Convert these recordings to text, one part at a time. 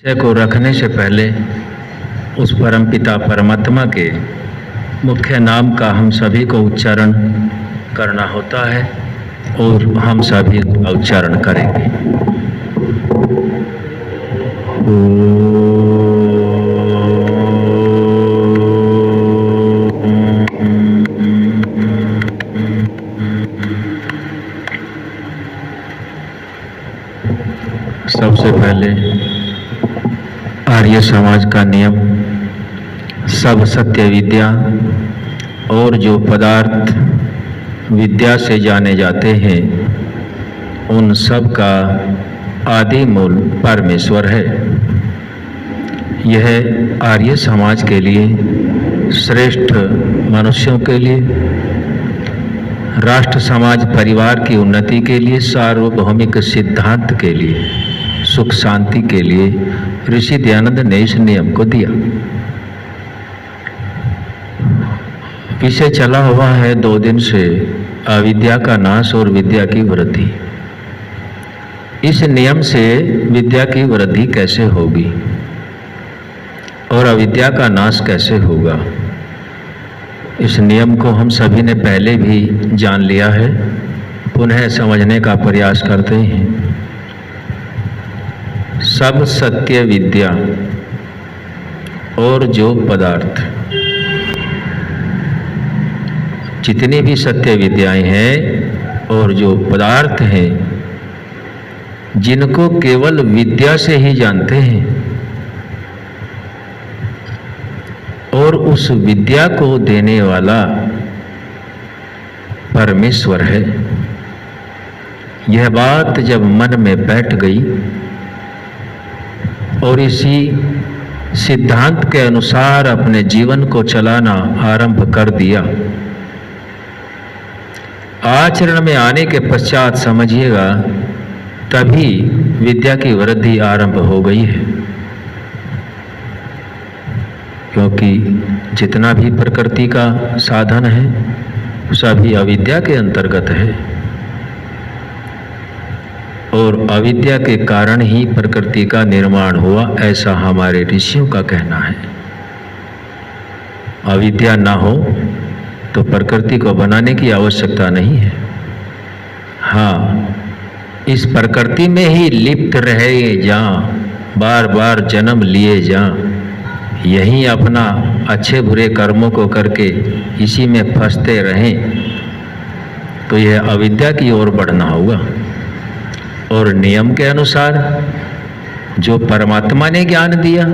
विषय को रखने से पहले उस परमपिता परमात्मा के मुख्य नाम का हम सभी को उच्चारण करना होता है और हम सभी उच्चारण करेंगे। सबसे पहले आर्य समाज का नियम, सब सत्य विद्या और जो पदार्थ विद्या से जाने जाते हैं उन सब का आदि मूल परमेश्वर है। यह आर्य समाज के लिए, श्रेष्ठ मनुष्यों के लिए, राष्ट्र समाज परिवार की उन्नति के लिए, सार्वभौमिक सिद्धांत के लिए, सुख शांति के लिए ऋषि दयानंद ने इस नियम को दिया। विषय चला हुआ है 2 दिन से अविद्या का नाश और विद्या की वृद्धि। इस नियम से विद्या की वृद्धि कैसे होगी और अविद्या का नाश कैसे होगा, इस नियम को हम सभी ने पहले भी जान लिया है, पुनः समझने का प्रयास करते हैं। सब सत्य विद्या और जो पदार्थ, जितनी भी सत्य विद्याएं हैं और जो पदार्थ हैं, जिनको केवल विद्या से ही जानते हैं और उस विद्या को देने वाला परमेश्वर है। यह बात जब मन में बैठ गई और इसी सिद्धांत के अनुसार अपने जीवन को चलाना आरंभ कर दिया, आचरण में आने के पश्चात समझिएगा तभी विद्या की वृद्धि आरंभ हो गई है। क्योंकि जितना भी प्रकृति का साधन है सभी अविद्या के अंतर्गत है और अविद्या के कारण ही प्रकृति का निर्माण हुआ, ऐसा हमारे ऋषियों का कहना है। अविद्या ना हो तो प्रकृति को बनाने की आवश्यकता नहीं है। हाँ, इस प्रकृति में ही लिप्त रहे जा, बार बार जन्म लिए जा, यहीं अपना अच्छे बुरे कर्मों को करके इसी में फंसते रहें तो यह अविद्या की ओर बढ़ना होगा। और नियम के अनुसार जो परमात्मा ने ज्ञान दिया,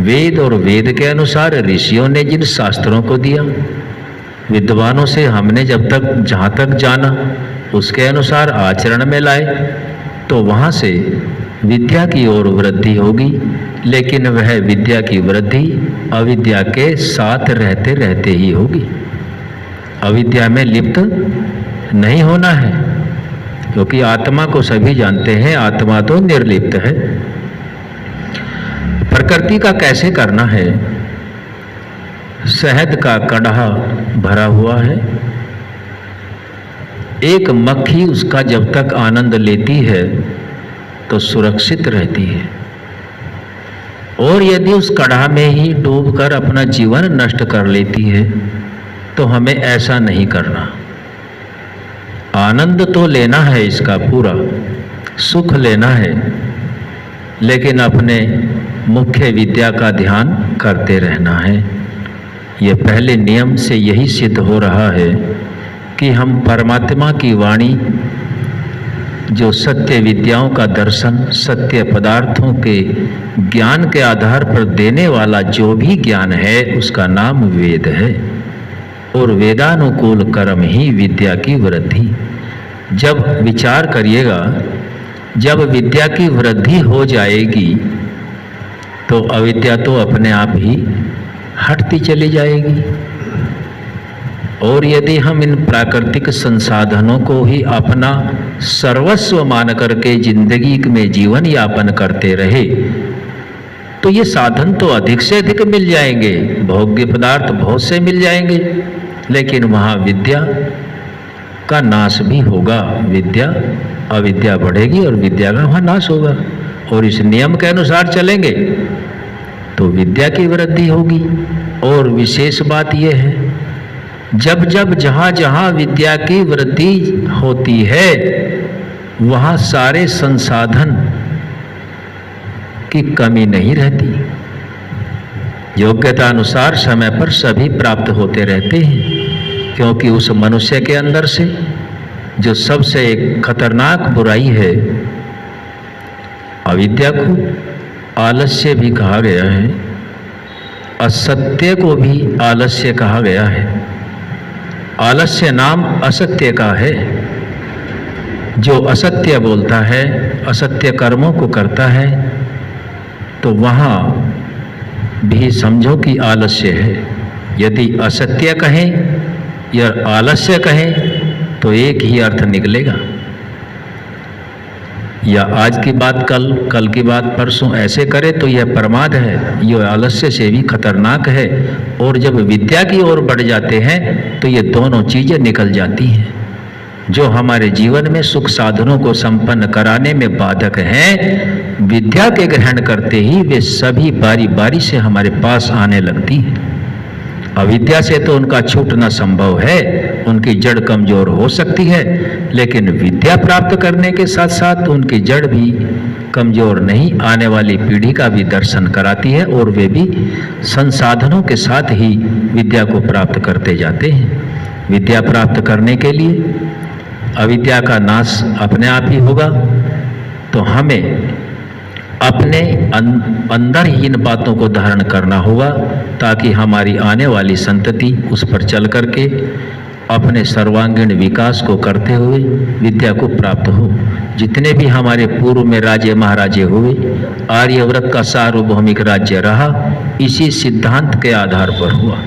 वेद और वेद के अनुसार ऋषियों ने जिन शास्त्रों को दिया, विद्वानों से हमने जहाँ तक जाना उसके अनुसार आचरण में लाए, तो वहाँ से विद्या की ओर वृद्धि होगी। लेकिन वह विद्या की वृद्धि अविद्या के साथ रहते रहते ही होगी। अविद्या में लिप्त नहीं होना है, क्योंकि आत्मा को सभी जानते हैं, आत्मा तो निर्लिप्त है। प्रकृति का कैसे करना है? शहद का कड़हा भरा हुआ है, एक मक्खी उसका जब तक आनंद लेती है तो सुरक्षित रहती है, और यदि उस कड़हा में ही डूबकर अपना जीवन नष्ट कर लेती है तो हमें ऐसा नहीं करना। आनंद तो लेना है, इसका पूरा सुख लेना है, लेकिन अपने मुख्य विद्या का ध्यान करते रहना है। ये पहले नियम से यही सिद्ध हो रहा है कि हम परमात्मा की वाणी, जो सत्य विद्याओं का दर्शन, सत्य पदार्थों के ज्ञान के आधार पर देने वाला जो भी ज्ञान है उसका नाम वेद है, और वेदानुकूल कर्म ही विद्या की वृद्धि। जब विचार करिएगा, जब विद्या की वृद्धि हो जाएगी तो अविद्या तो अपने आप ही हटती चली जाएगी। और यदि हम इन प्राकृतिक संसाधनों को ही अपना सर्वस्व मान करके जिंदगी में जीवन यापन करते रहे तो ये साधन तो अधिक से अधिक मिल जाएंगे, भोग्य पदार्थ बहुत से मिल जाएंगे, लेकिन वहाँ विद्या का नाश भी होगा। अविद्या बढ़ेगी और विद्या का वहाँ नाश होगा। और इस नियम के अनुसार चलेंगे तो विद्या की वृद्धि होगी। और विशेष बात यह है, जब जब जहाँ जहाँ विद्या की वृद्धि होती है वहाँ सारे संसाधन की कमी नहीं रहती। योग्यता अनुसार समय पर सभी प्राप्त होते रहते हैं, क्योंकि उस मनुष्य के अंदर से जो सबसे एक खतरनाक बुराई है, अविद्या को आलस्य भी कहा गया है, असत्य को भी आलस्य कहा गया है। आलस्य नाम असत्य का है। जो असत्य बोलता है, असत्य कर्मों को करता है, तो वहाँ भी समझो कि आलस्य है। यदि असत्य कहें या आलस्य कहें तो एक ही अर्थ निकलेगा। या आज की बात कल, कल की बात परसों ऐसे करे तो यह प्रमाद है, यह आलस्य से भी खतरनाक है। और जब विद्या की ओर बढ़ जाते हैं तो ये दोनों चीज़ें निकल जाती हैं। जो हमारे जीवन में सुख साधनों को संपन्न कराने में बाधक हैं, विद्या के ग्रहण करते ही वे सभी बारी बारी से हमारे पास आने लगती हैं। अविद्या से तो उनका छूटना संभव है, उनकी जड़ कमजोर हो सकती है, लेकिन विद्या प्राप्त करने के साथ साथ उनकी जड़ भी कमजोर नहीं, आने वाली पीढ़ी का भी दर्शन कराती है और वे भी संसाधनों के साथ ही विद्या को प्राप्त करते जाते हैं। विद्या प्राप्त करने के लिए अविद्या का नाश अपने आप ही होगा, तो हमें अपने अंदर ही इन बातों को धारण करना होगा, ताकि हमारी आने वाली संतति उस पर चल करके अपने सर्वांगीण विकास को करते हुए विद्या को प्राप्त हो। जितने भी हमारे पूर्व में राजे महाराजे हुए, आर्यव्रत का सार्वभौमिक राज्य रहा, इसी सिद्धांत के आधार पर हुआ।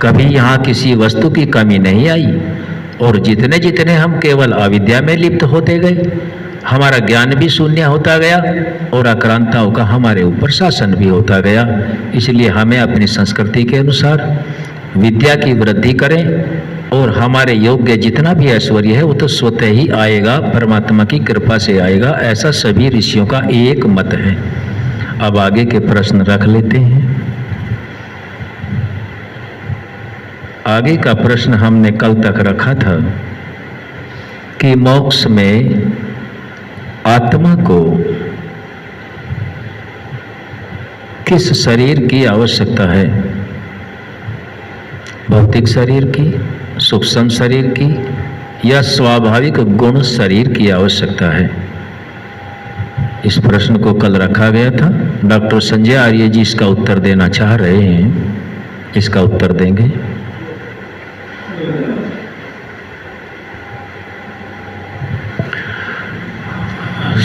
कभी यहाँ किसी वस्तु की कमी नहीं आई। और जितने जितने हम केवल अविद्या में लिप्त होते गए, हमारा ज्ञान भी शून्य होता गया और आक्रांताओं का हमारे ऊपर शासन भी होता गया। इसलिए हमें अपनी संस्कृति के अनुसार विद्या की वृद्धि करें, और हमारे योग्य जितना भी ऐश्वर्य है वो तो स्वतः ही आएगा, परमात्मा की कृपा से आएगा। ऐसा सभी ऋषियों का एक मत है। अब आगे के प्रश्न रख लेते हैं। आगे का प्रश्न हमने कल तक रखा था कि मोक्ष में आत्मा को किस शरीर की आवश्यकता है? भौतिक शरीर की, सूक्ष्म शरीर की, या स्वाभाविक गुण शरीर की आवश्यकता है? इस प्रश्न को कल रखा गया था। डॉक्टर संजय आर्य जी इसका उत्तर देना चाह रहे हैं, इसका उत्तर देंगे।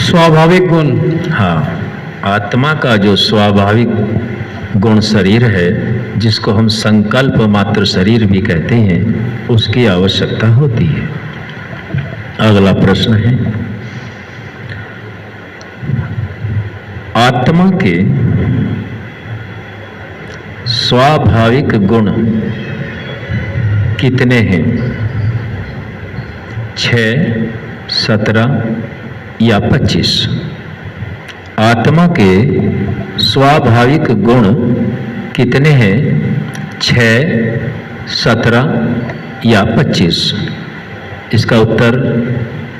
स्वाभाविक गुण। हाँ, आत्मा का जो स्वाभाविक गुण शरीर है, जिसको हम संकल्प मात्र शरीर भी कहते हैं, उसकी आवश्यकता होती है। अगला प्रश्न है, आत्मा के स्वाभाविक गुण कितने हैं? 6, 17 या 25? आत्मा के स्वाभाविक गुण कितने हैं? 6, 17 या 25? इसका उत्तर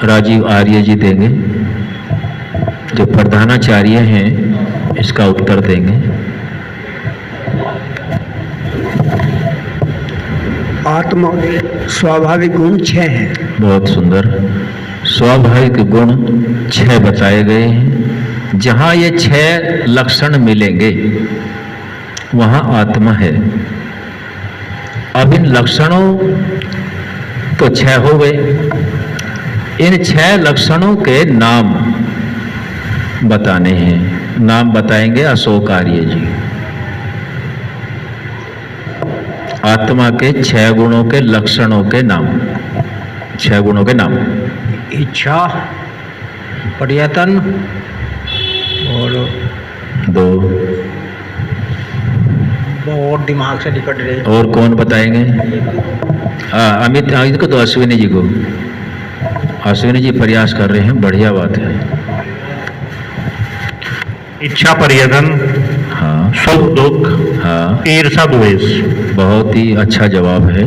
राजीव आर्य जी देंगे, जो प्रधानाचार्य हैं, इसका उत्तर देंगे। आत्मा के स्वाभाविक गुण 6 हैं। बहुत सुंदर। स्वाभाविक गुण 6 बताए गए हैं। जहाँ ये 6 लक्षण मिलेंगे वहाँ आत्मा है। अब इन लक्षणों तो 6 हो गए, इन 6 लक्षणों के नाम बताने हैं। नाम बताएंगे अशोक आर्य जी। आत्मा के 6 गुणों के लक्षणों के नाम, 6 गुणों के नाम। इच्छा, प्रयत्न और 2 और दिमाग से निकट रहे। और कौन बताएंगे? अमित को तो अश्विनी जी को। अश्विनी जी प्रयास कर रहे हैं, बढ़िया बात है। इच्छा पर्यधन, हाँ सुख दुख, हाँ, ईर्षा द्वेष। बहुत ही अच्छा जवाब है।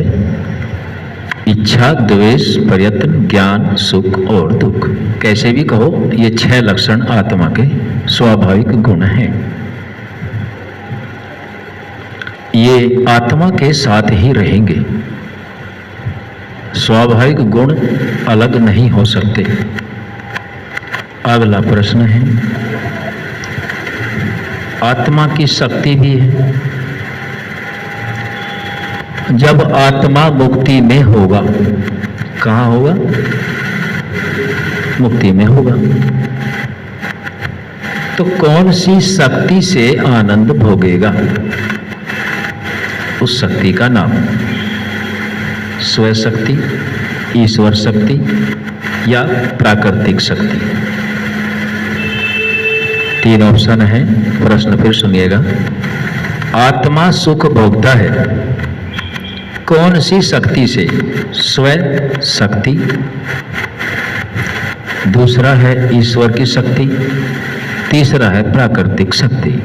इच्छा, द्वेष, प्रयत्न, ज्ञान, सुख और दुख, कैसे भी कहो, ये 6 लक्षण आत्मा के स्वाभाविक गुण हैं। ये आत्मा के साथ ही रहेंगे। स्वाभाविक गुण अलग नहीं हो सकते। अगला प्रश्न है, आत्मा की शक्ति भी है। जब आत्मा मुक्ति में होगा, कहाँ होगा? मुक्ति में होगा, तो कौन सी शक्ति से आनंद भोगेगा? उस शक्ति का नाम स्वशक्ति, ईश्वर शक्ति या प्राकृतिक शक्ति। 3 ऑप्शन है। प्रश्न फिर सुनिएगा। आत्मा सुख भोगता है कौन सी शक्ति से? स्व शक्ति, दूसरा है ईश्वर की शक्ति, तीसरा है प्राकृतिक शक्ति।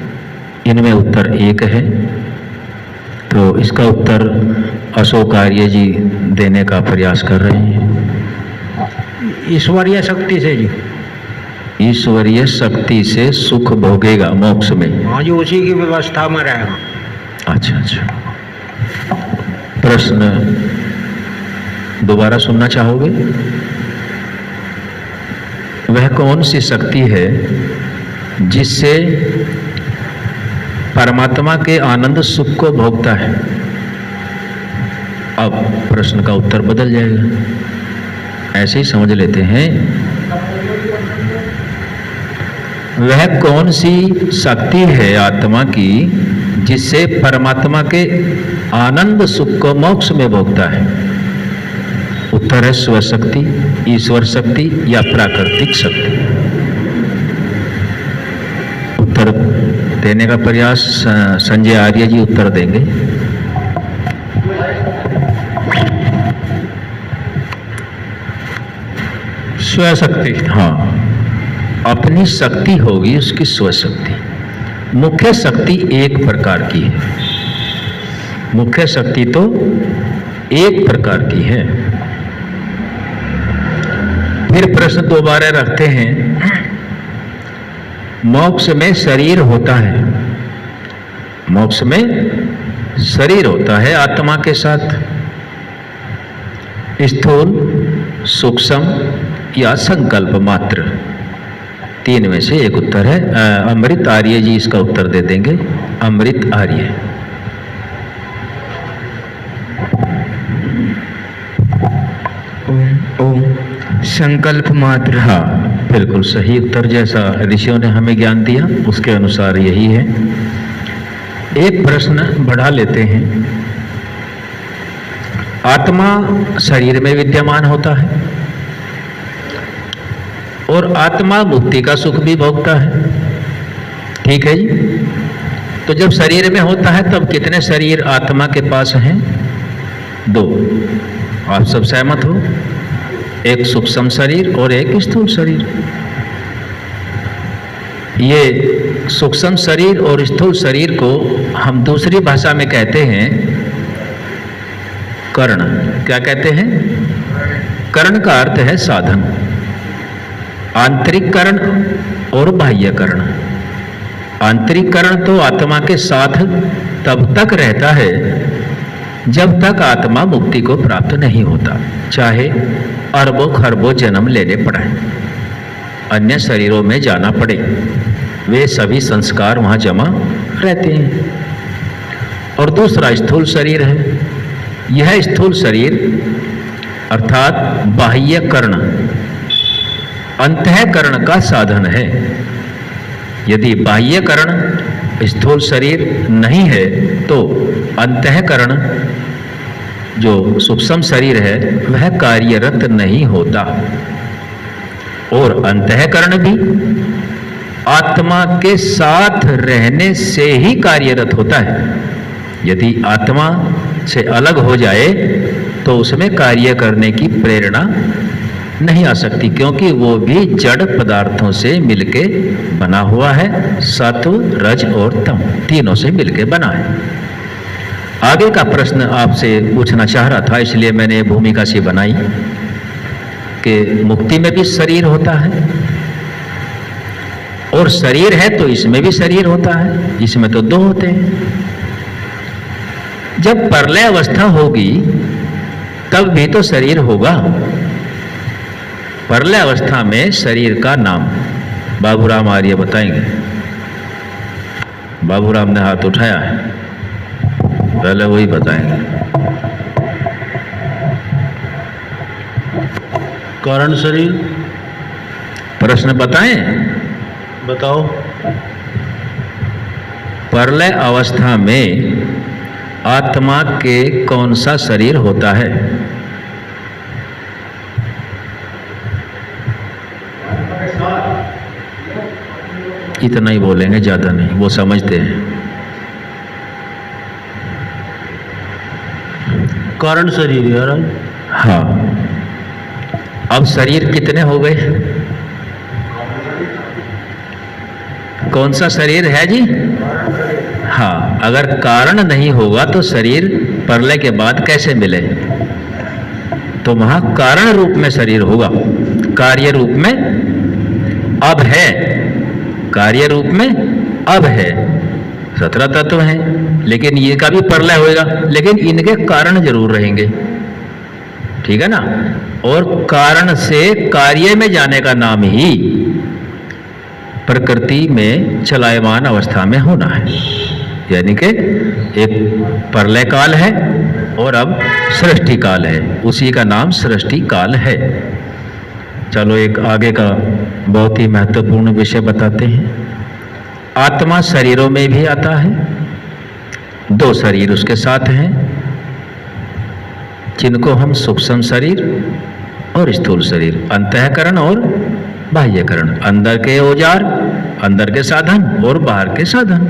इनमें उत्तर एक है, तो इसका उत्तर अशोक आर्य जी देने का प्रयास कर रहे हैं। ईश्वरीय शक्ति से जी। ईश्वरीय शक्ति से सुख भोगेगा मोक्ष में। हाँ जी, उसी की व्यवस्था में रहेगा। अच्छा अच्छा, प्रश्न दोबारा सुनना चाहोगे? वह कौन सी शक्ति है जिससे परमात्मा के आनंद सुख को भोगता है? अब प्रश्न का उत्तर बदल जाएगा, ऐसे ही समझ लेते हैं। वह कौन सी शक्ति है आत्मा की जिससे परमात्मा के आनंद सुख को मोक्ष में भोगता है? उत्तर है स्वशक्ति, ईश्वर शक्ति या प्राकृतिक शक्ति। उत्तर देने का प्रयास संजय आर्य जी उत्तर देंगे। स्वशक्ति। हाँ, अपनी शक्ति होगी उसकी स्वशक्ति। मुख्य शक्ति एक प्रकार की है, मुख्य शक्ति तो एक प्रकार की है। फिर प्रश्न दोबारा रखते हैं, मोक्ष में शरीर होता है, मोक्ष में शरीर होता है आत्मा के साथ, स्थूल, सूक्ष्म या संकल्प मात्र। 3 में से एक उत्तर है। अमृत आर्य जी इसका उत्तर दे देंगे। अमृत आर्य। ओम संकल्प मात्र। हाँ, बिल्कुल सही उत्तर, जैसा ऋषियों ने हमें ज्ञान दिया उसके अनुसार यही है। एक प्रश्न बढ़ा लेते हैं। आत्मा शरीर में विद्यमान होता है और आत्मा मुक्ति का सुख भी भोगता है, ठीक है जी। तो जब शरीर में होता है तब कितने शरीर आत्मा के पास हैं? 2। आप सब सहमत हो? एक सूक्ष्म शरीर और एक स्थूल शरीर। ये सूक्ष्म शरीर और स्थूल शरीर को हम दूसरी भाषा में कहते हैं कर्ण। क्या कहते हैं? कर्ण का अर्थ है साधन। आंतरिक कर्ण और बाह्य कर्ण। आंतरिक कर्ण तो आत्मा के साथ तब तक रहता है जब तक आत्मा मुक्ति को प्राप्त नहीं होता, चाहे अरबों खरबों जन्म लेने पड़े, अन्य शरीरों में जाना पड़े, वे सभी संस्कार वहाँ जमा रहते हैं। और दूसरा स्थूल शरीर है। यह स्थूल शरीर अर्थात बाह्य कर्ण अंतःकरण का साधन है। यदि बाह्य कर्ण स्थूल शरीर नहीं है तो अंतःकरण जो सूक्ष्म शरीर है वह कार्यरत नहीं होता, और अंतःकरण भी आत्मा के साथ रहने से ही कार्यरत होता है। यदि आत्मा से अलग हो जाए तो उसमें कार्य करने की प्रेरणा नहीं आ सकती, क्योंकि वो भी जड़ पदार्थों से मिलके बना हुआ है। सत्व, रज और तम तीनों से मिलके बना है। आगे का प्रश्न आपसे पूछना चाह रहा था, इसलिए मैंने ये भूमिका सी बनाई कि मुक्ति में भी शरीर होता है और शरीर है तो इसमें भी शरीर होता है, इसमें तो दो होते हैं। जब प्रलय अवस्था होगी तब भी तो शरीर होगा। प्रलय अवस्था में शरीर का नाम बाबूराम आर्य बताएंगे। बाबूराम ने हाथ उठाया है, पहले वही बताएंगे। कारण शरीर प्रश्न बताएं। बताओ। प्रलय अवस्था में आत्मा के कौन सा शरीर होता है? इतना ही बोलेंगे, ज्यादा नहीं, वो समझते हैं। कारण शरीर यार। हाँ, अब शरीर कितने हो गए? कौन सा शरीर है जी? हाँ, अगर कारण नहीं होगा तो शरीर प्रलय के बाद कैसे मिले? तो वहां कारण रूप में शरीर होगा, कार्य रूप में अब है, कार्य रूप में अब है। 17 तत्व हैं, लेकिन ये का भी प्रलय होएगा, लेकिन इनके कारण जरूर रहेंगे, ठीक है ना। और कारण से कार्य में जाने का नाम ही प्रकृति में चलायमान अवस्था में होना है। यानी कि एक प्रलय काल है और अब सृष्टि काल है, उसी का नाम सृष्टि काल है। चलो एक आगे का बहुत ही महत्वपूर्ण विषय बताते हैं। आत्मा शरीरों में भी आता है, 2 शरीर उसके साथ हैं, जिनको हम सूक्ष्म शरीर और स्थूल शरीर, अंतःकरण और बाह्यकरण, अंदर के औजार, अंदर के साधन और बाहर के साधन।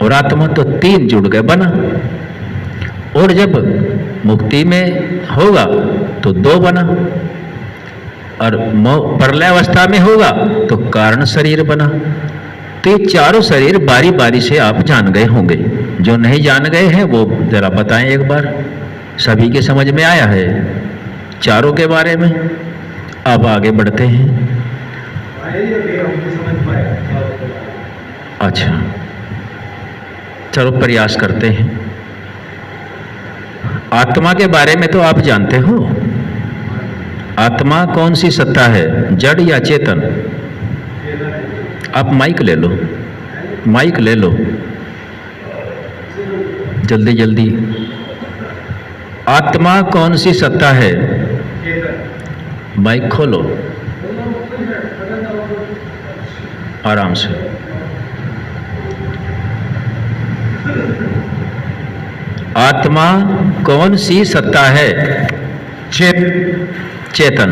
और आत्मा तो 3 जुड़ के बना। और जब मुक्ति में होगा तो 2 बना, और प्रलय अवस्था में होगा तो कारण शरीर बना। तो ये चारों शरीर बारी बारी से आप जान गए होंगे। जो नहीं जान गए हैं वो जरा बताएं एक बार। सभी के समझ में आया है चारों के बारे में? अब आगे बढ़ते हैं। अच्छा, चलो प्रयास करते हैं। आत्मा के बारे में तो आप जानते हो। आत्मा कौन सी सत्ता है, जड़ या चेतन? आप माइक ले लो, माइक ले लो, जल्दी जल्दी। आत्मा कौन सी सत्ता है? माइक खोलो, आराम से। आत्मा कौन सी सत्ता है? चेतन।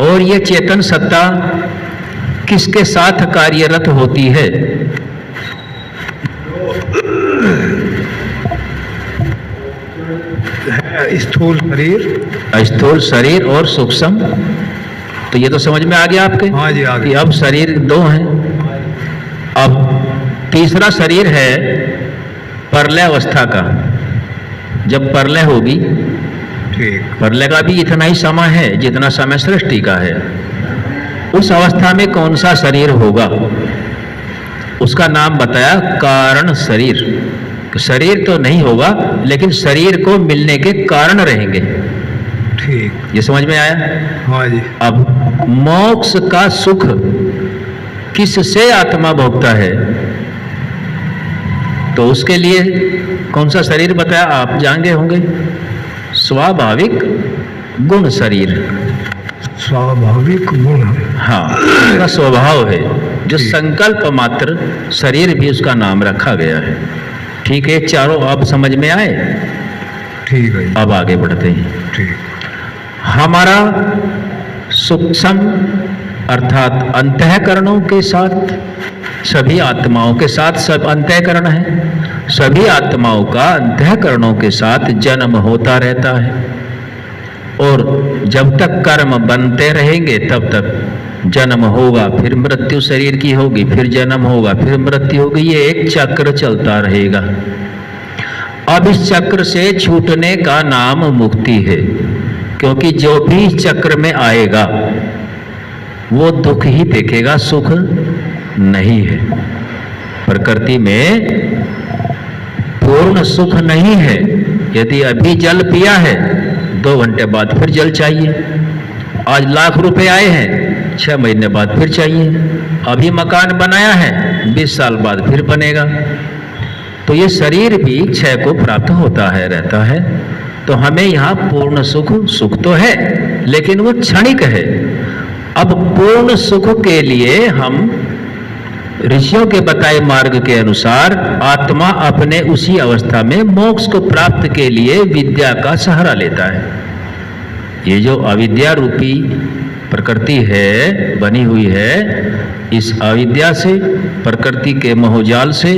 और ये चेतन सत्ता किसके साथ कार्यरत होती है? स्थूल शरीर, स्थूल शरीर और सूक्ष्म। तो ये तो समझ में आ गया आपके? हाँ जी, आ गया। कि अब शरीर 2 हैं। अब तीसरा शरीर है प्रलय अवस्था का। जब प्रलय होगी, ठीक, प्रलय का भी इतना ही समय है जितना समय सृष्टि का है। उस अवस्था में कौन सा शरीर होगा? उसका नाम बताया कारण शरीर। शरीर तो नहीं होगा, लेकिन शरीर को मिलने के कारण रहेंगे। ठीक, ये समझ में आया? हाँ जी। अब मोक्ष का सुख किससे आत्मा भोगता है? तो उसके लिए कौन सा शरीर बताया? आप जानते होंगे, स्वाभाविक गुण शरीर। स्वाभाविक गुण, हाँ, उसका स्वभाव है, जो संकल्प मात्र शरीर भी उसका नाम रखा गया है। ठीक है, चारों आप समझ में आए? ठीक है। अब आगे बढ़ते हैं। ठीक, हमारा सूक्ष्म अर्थात अंतःकरणों के साथ, सभी आत्माओं के साथ, सब अंतःकरण है, सभी आत्माओं का अंतःकरणों के साथ जन्म होता रहता है। और जब तक कर्म बनते रहेंगे तब तक जन्म होगा, फिर मृत्यु शरीर की होगी, फिर जन्म होगा, फिर मृत्यु होगी। ये एक चक्र चलता रहेगा। अब इस चक्र से छूटने का नाम मुक्ति है, क्योंकि जो भी इस चक्र में आएगा वो दुख ही देखेगा, सुख नहीं है। प्रकृति में पूर्ण सुख नहीं है। यदि अभी जल पिया है 2 घंटे बाद फिर जल चाहिए। आज लाख रुपए आए हैं 6 महीने बाद फिर चाहिए। अभी मकान बनाया है 20 साल बाद फिर बनेगा। तो ये शरीर भी क्षय को प्राप्त होता है, रहता है। तो हमें यहाँ पूर्ण सुख तो है, लेकिन वो क्षणिक है। अब पूर्ण सुख के लिए हम ऋषियों के बताए मार्ग के अनुसार आत्मा अपने उसी अवस्था में मोक्ष को प्राप्त के लिए विद्या का सहारा लेता है। ये जो अविद्या रूपी प्रकृति है, बनी हुई है, इस अविद्या से, प्रकृति के मोहजाल से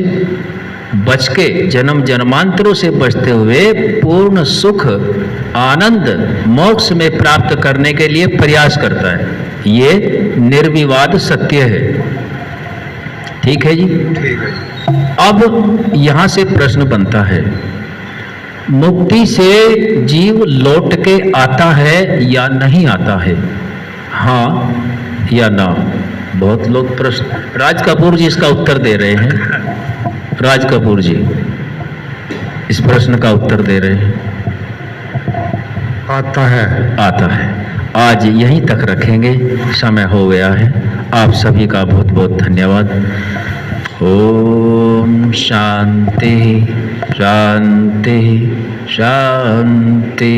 बच के, जन्म जन्मांतरों से बचते हुए पूर्ण सुख, आनंद, मोक्ष में प्राप्त करने के लिए प्रयास करता है। ये निर्विवाद सत्य है। ठीक है जी? ठीक है। अब यहां से प्रश्न बनता है, मुक्ति से जीव लौट के आता है या नहीं आता है? हाँ या ना? बहुत लोग प्रश्न, राज कपूर जी इसका उत्तर दे रहे हैं। राज कपूर जी इस प्रश्न का उत्तर दे रहे हैं। आता है। आता है। आज यहीं तक रखेंगे, समय हो गया है। आप सभी का बहुत बहुत धन्यवाद। ओम शांति शांति शांति।